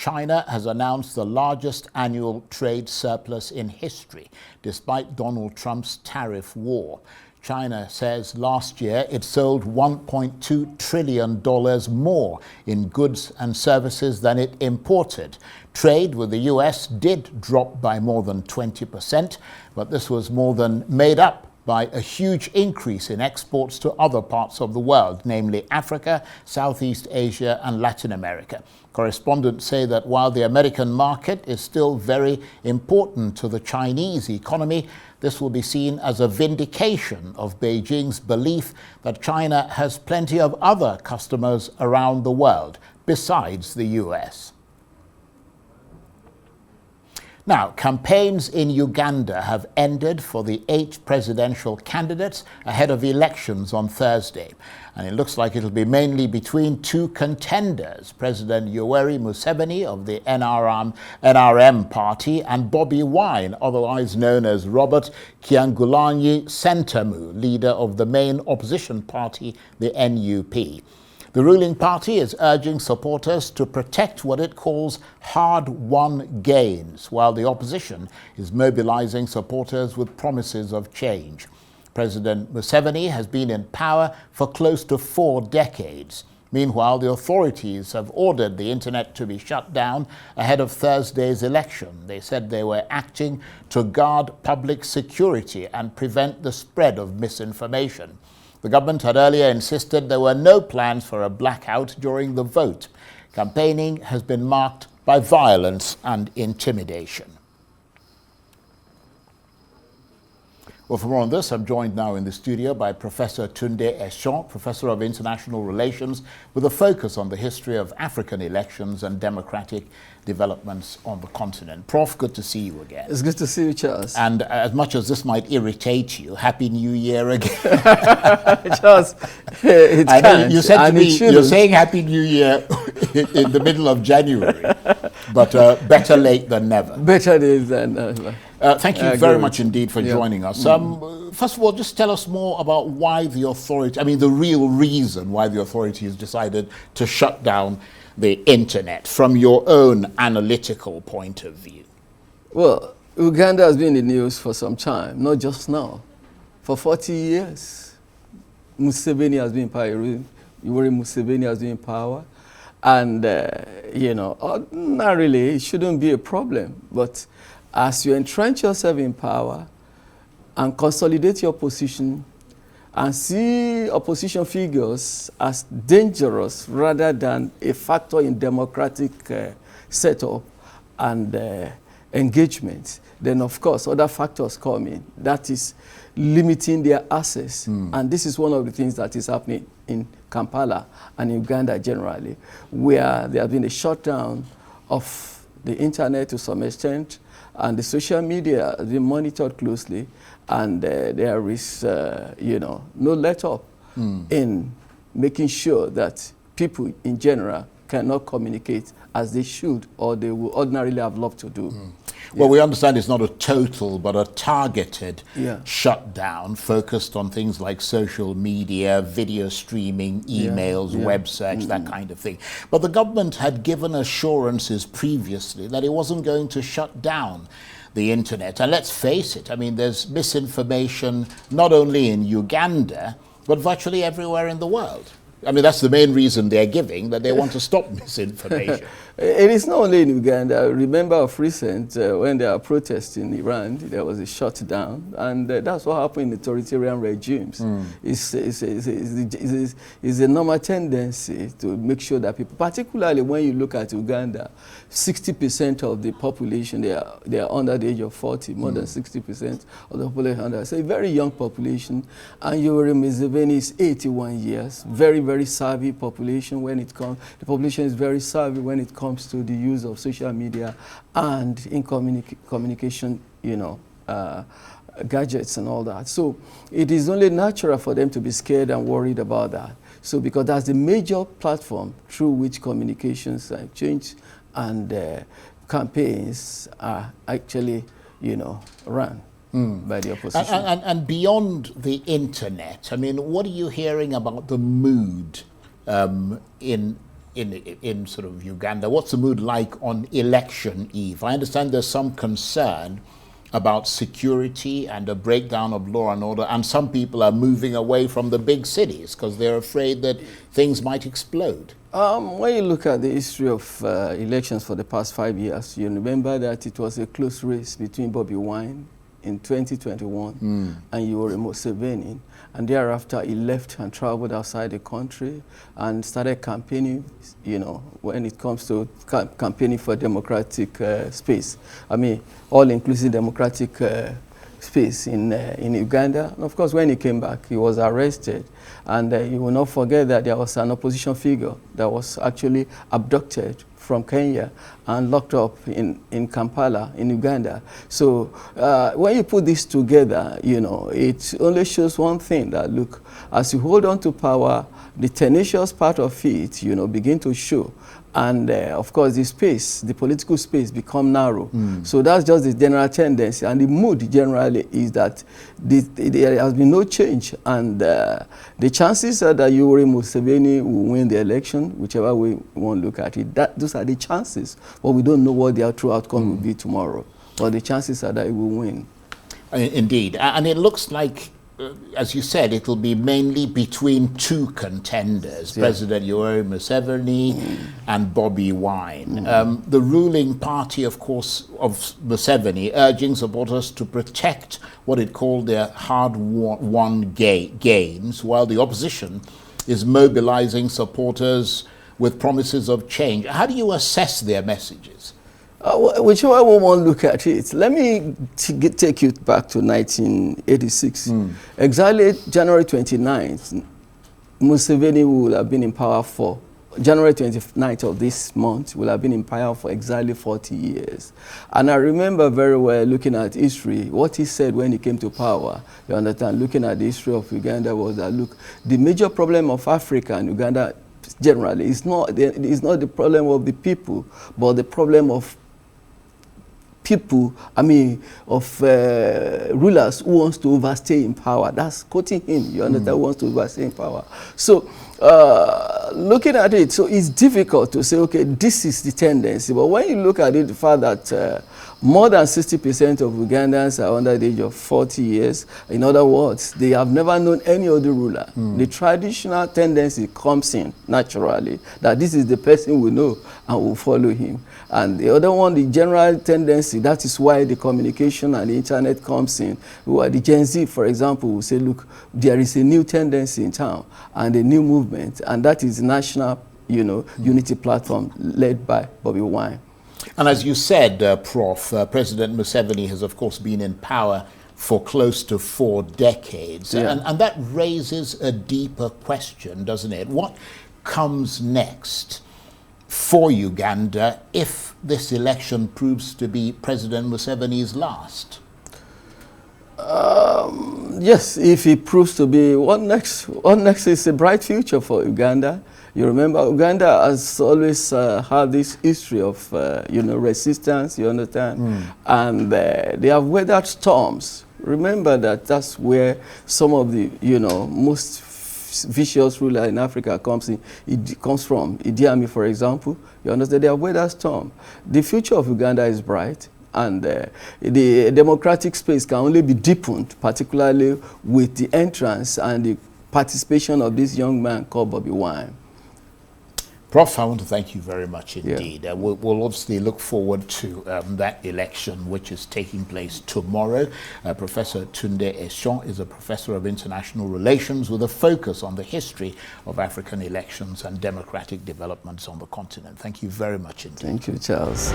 China has announced the largest annual trade surplus in history, despite Donald Trump's tariff war. China says last year it sold $1.2 trillion more in goods and services than it imported. Trade with the US did drop by more than 20%, but this was more than made up by a huge increase in exports to other parts of the world, namely Africa, Southeast Asia, and Latin America. Correspondents say that while the American market is still very important to the Chinese economy, this will be seen as a vindication of Beijing's belief that China has plenty of other customers around the world, besides the US. Now, campaigns in Uganda have ended for the 8 presidential candidates ahead of elections on Thursday. And it looks like it'll be mainly between 2 contenders, President Yoweri Museveni of the NRM party and Bobi Wine, otherwise known as Robert Kyagulanyi Ssentamu, leader of the main opposition party, the NUP. The ruling party is urging supporters to protect what it calls hard-won gains, while the opposition is mobilizing supporters with promises of change. President Museveni has been in power for close to 4 decades. Meanwhile, the authorities have ordered the internet to be shut down ahead of Thursday's election. They said they were acting to guard public security and prevent the spread of misinformation. The government had earlier insisted there were no plans for a blackout during the vote. Campaigning has been marked by violence and intimidation. Well, for more on this, I'm joined now in the studio by Professor Tunde Esan, Professor of International Relations, with a focus on the history of African elections and democratic developments on the continent. Prof, good to see you again. It's good to see you, Charles. And as much as this might irritate you, Happy New Year again. Charles, it I know can't, you said to and me, it shouldn't. you're saying Happy New Year in the middle of January, but better late than never. Better days than never. Thank you very much indeed for joining us. Mm. First of all, just tell us more about why the authority, the real reason why the authorities decided to shut down the internet from your own analytical point of view. Well, Uganda has been in the news for some time, not just now. For 40 years, Museveni has been in power, Yoweri Museveni has been in power, and, ordinarily, it shouldn't be a problem, but as you entrench yourself in power and consolidate your position and see opposition figures as dangerous rather than a factor in democratic setup and engagement, then of course other factors come in. That is limiting their access. And this is one of the things that is happening in Kampala and in Uganda generally, where there has been a shutdown of the internet to some extent, and the social media has been monitored closely, and there is, no let-up in making sure that people in general cannot communicate as they should or they would ordinarily have loved to do. Well, we understand it's not a total but a targeted shutdown focused on things like social media, video streaming, emails, web search, that kind of thing. But the government had given assurances previously that it wasn't going to shut down the internet. And let's face it, there's misinformation not only in Uganda, but virtually everywhere in the world. That's the main reason they're giving, that they want to stop misinformation. It is not only in Uganda. Remember of recent, when there are protests in Iran, there was a shutdown, and that's what happened in authoritarian regimes. It's a normal tendency to make sure that people, particularly when you look at Uganda, 60% of the population, they are under the age of 40, more than 60% of the population. It's a very young population, and Yoweri Museveni is 81 years, very, very savvy population when it comes, the population is very savvy when it comes to the use of social media and in communication, gadgets and all that. So it is only natural for them to be scared and worried about that. So because that's the major platform through which communications and change and campaigns are actually, run by the opposition. And beyond the internet, what are you hearing about the mood in in sort of Uganda? What's the mood like on election eve? I understand there's some concern about security and a breakdown of law and order, and some people are moving away from the big cities because they're afraid that things might explode. When you look at the history of elections for the past 5 years, you remember that it was a close race between Bobi Wine in 2021 and Yoweri Museveni, and thereafter he left and traveled outside the country and started campaigning, you know, when it comes to campaigning for democratic space. I mean, all-inclusive democratic space in Uganda. And of course, when he came back, he was arrested. And you will not forget that there was an opposition figure that was actually abducted from Kenya and locked up in Kampala, in Uganda. So when you put this together, you know, it only shows one thing, that look, as you hold on to power, the tenacious part of it, you know, begin to show. And of course, the space, the political space become narrow. So that's just the general tendency. And the mood generally is that there has been no change. And the chances are that Yoweri Museveni will win the election, whichever way we want to look at it. Those are the chances. But we don't know what the true outcome will be tomorrow. But the chances are that it will win. Indeed. And it looks like, as you said, it'll be mainly between two contenders, President Yoweri Museveni and Bobi Wine. The ruling party, of course, of Museveni, urging supporters to protect what it called their hard-won gains, while the opposition is mobilizing supporters with promises of change. How do you assess their messages? Whichever we want to look at it, let me take you back to 1986. Exactly January 29th, Museveni will have been in power for, January 29th of this month, will have been in power for exactly 40 years. And I remember very well looking at history, what he said when he came to power. You understand, looking at the history of Uganda was that, look, the major problem of Africa and Uganda generally is not the problem of the people, but the problem of people, I mean, of rulers who wants to overstay in power. That's quoting him, you understand, who wants to overstay in power. So, looking at it, so it's difficult to say, okay, this is the tendency. But when you look at it, the fact that more than 60% of Ugandans are under the age of 40 years. In other words, they have never known any other ruler. The traditional tendency comes in naturally, that this is the person we know and will follow him. And the other one, the general tendency, that is why the communication and the internet comes in. The Gen Z, for example, will say, look, there is a new tendency in town and a new movement, and that is the national, you know, unity platform led by Bobi Wine. And as you said, Prof, President Museveni has, of course, been in power for close to 4 decades. And that raises a deeper question, doesn't it? What comes next for Uganda if this election proves to be President Museveni's last? Yes, if it proves to be, what next is a bright future for Uganda. You remember, Uganda has always had this history of, you know, resistance, you understand? And they have weathered storms. Remember that that's where some of the, you know, most vicious ruler in Africa comes in. It comes from Idi Amin, for example. You understand? They have weathered storm. The future of Uganda is bright. And the democratic space can only be deepened, particularly with the entrance and the participation of this young man called Bobi Wine. Prof, I want to thank you very much indeed. We'll obviously look forward to that election, which is taking place tomorrow. Professor Tunde Esan is a professor of international relations with a focus on the history of African elections and democratic developments on the continent. Thank you very much indeed. Thank you, Charles.